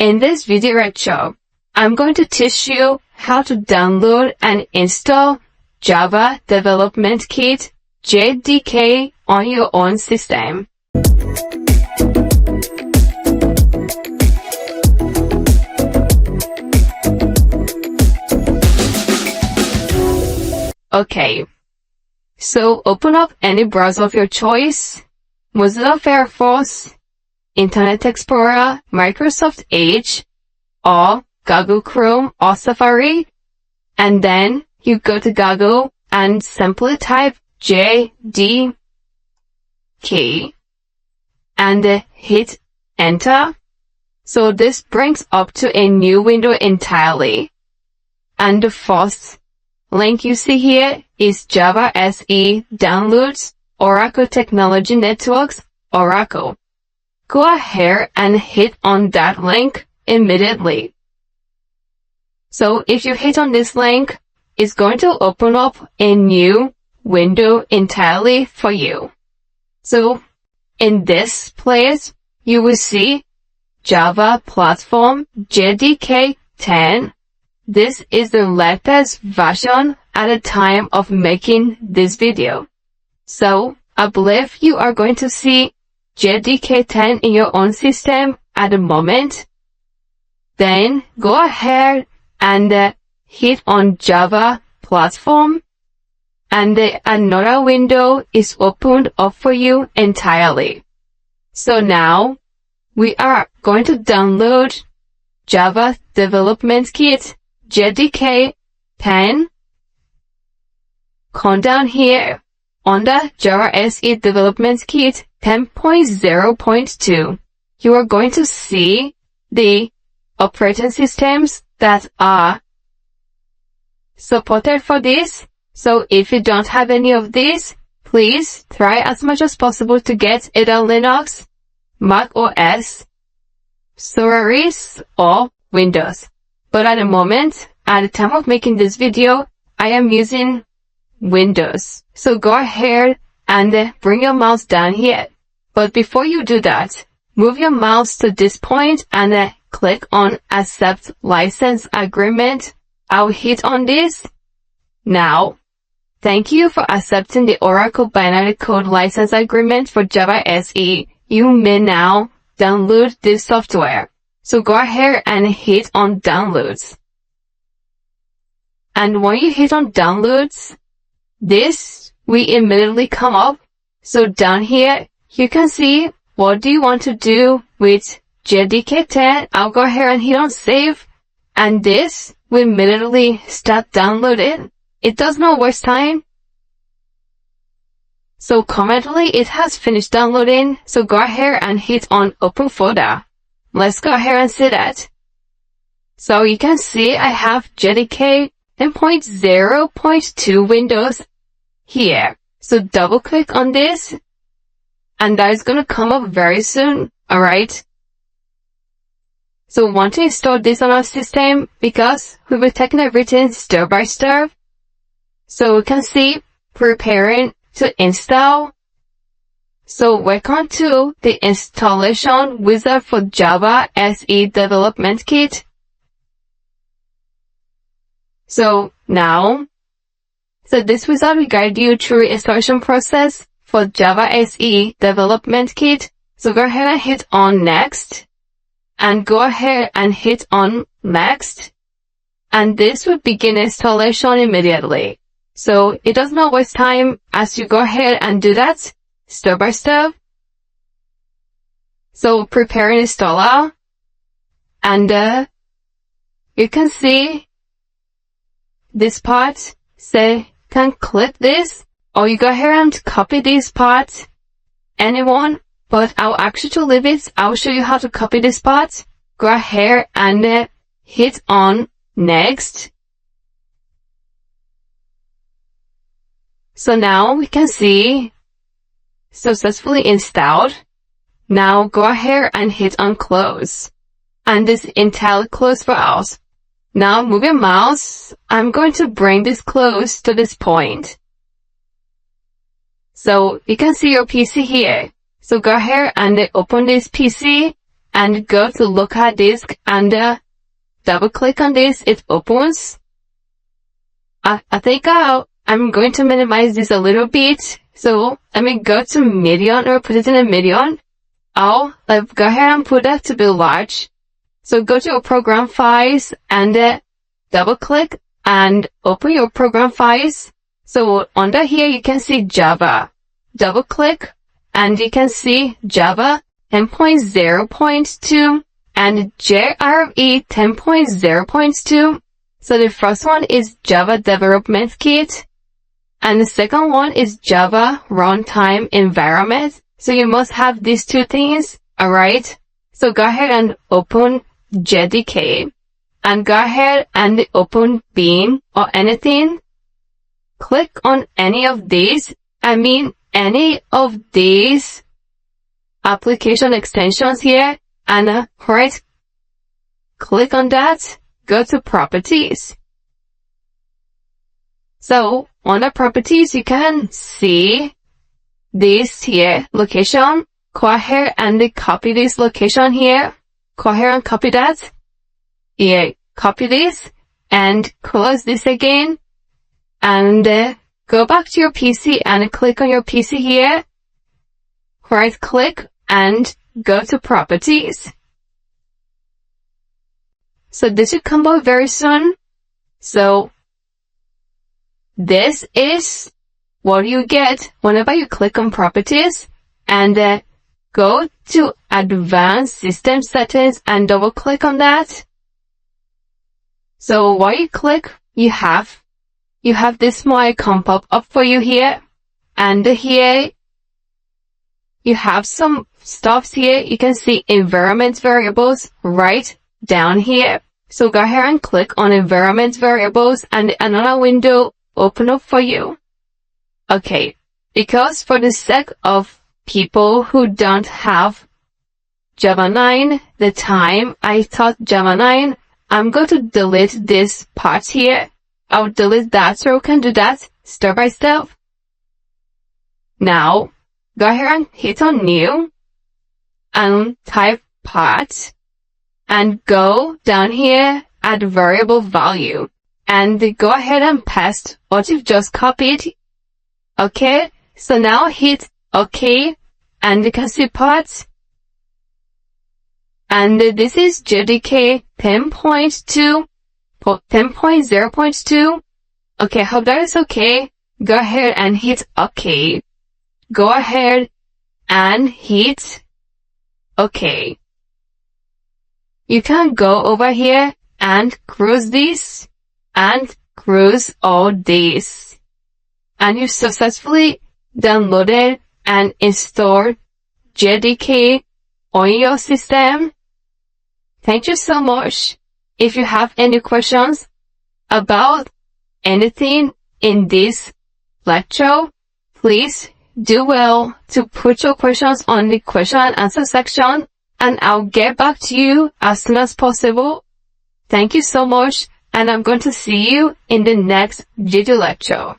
In this video lecture, I'm going to teach you how to download and install Java Development Kit JDK on your own system. Okay, so open up any browser of your choice, Mozilla Firefox, Internet Explorer, Microsoft Edge, or Google Chrome or Safari, and then you go to Google and simply type JDK and hit enter. So this brings up to a new window entirely. And the first link you see here is Java SE Downloads Oracle Technology Networks Oracle. Go ahead and hit on that link immediately. So if you hit on this link, it's going to open up a new window entirely for you. So in this place, you will see Java Platform JDK 10. This is the latest version at the time of making this video. So I believe you are going to see JDK 10 in your own system at the moment. Then go ahead and hit on Java Platform, and another window is opened up for you entirely. So now we are going to download Java Development Kit JDK 10. Come down here under Java SE Development Kit 10.0.2. You are going to see the operating systems that are supported for this. So if you don't have any of these, please try as much as possible to get either Linux, Mac OS, Solaris, or Windows. But at the moment, at the time of making this video, I am using Windows. So go ahead and bring your mouse down here. But before you do that, move your mouse to this point and click on Accept License Agreement. I'll hit on this. Now, thank you for accepting the Oracle Binary Code License Agreement for Java SE. You may now download this software. So go ahead and hit on Downloads. And when you hit on Downloads, this will immediately come up. So down here, you can see what do you want to do with JDK 10. I'll go ahead and hit on Save. And this will immediately start downloading. It does not waste time. So currently it has finished downloading. So go ahead and hit on Open Folder. Let's go ahead and see that. So you can see I have JDK 10.0.2 Windows here. So double click on this, and that is going to come up very soon. Alright. So we want to install this on our system because we will taking everything step by step. So we can see preparing to install. So welcome to the installation wizard for Java SE Development Kit. So now, this wizard will guide you through the installation process for Java SE Development Kit. So go ahead and hit on Next. And go ahead and hit on Next. And this will begin installation immediately. So it does not waste time as you go ahead and do that step by step. So prepare an installer. And you can see this part. So can click this, or you go ahead and copy this part. Anyone. But I'll actually leave it. I'll show you how to copy this part. Go ahead and hit on Next. So now we can see successfully installed. Now go ahead and hit on Close. And this entirely closed for us. Now move your mouse. I'm going to bring this close to this point. So you can see your PC here. So go ahead and open this PC and go to local disk and double click on this. It opens. I think I'm going to minimize this a little bit. So let me go to medium or put it in a medium. I'll go ahead and put that to be large. So go to your program files and double click and open your program files. So under here you can see Java. Double click and you can see Java 10.0.2 and JRE 10.0.2. So the first one is Java Development Kit and the second one is Java Runtime Environment. So you must have these two things, alright? So go ahead and open JDK and go ahead and open Beam or anything. Click on any of these. Any of these application extensions here and right click on that. Go to properties. So on the properties you can see this here location. Go ahead and copy this location here. Go ahead and copy that. Yeah, copy this and close this again and go back to your PC and click on your PC here. Right click and go to properties. So this should come out very soon. So this is what you get whenever you click on properties and go to advanced system settings and double click on that. So while you click, you have this small icon pop up for you here and here you have some stuffs here. You can see environment variables right down here. So go ahead and click on environment variables and another window open up for you. Okay, because for the sake of people who don't have Java 9, the time I taught Java 9, I'm going to delete this part here. I'll delete that so we can do that step by step. Now, go ahead and hit on new and type part and go down here at variable value and go ahead and paste what you've just copied. Okay, so now hit OK and you can see parts. And this is JDK 10.2, 10.0.2. Okay, hope that is okay. Go ahead and hit OK. Go ahead and hit OK. You can go over here and cruise this and cruise all this. And you successfully downloaded and installed JDK on your system. Thank you so much. If you have any questions about anything in this lecture, please do well to put your questions on the question and answer section and I'll get back to you as soon as possible. Thank you so much and I'm going to see you in the next video lecture.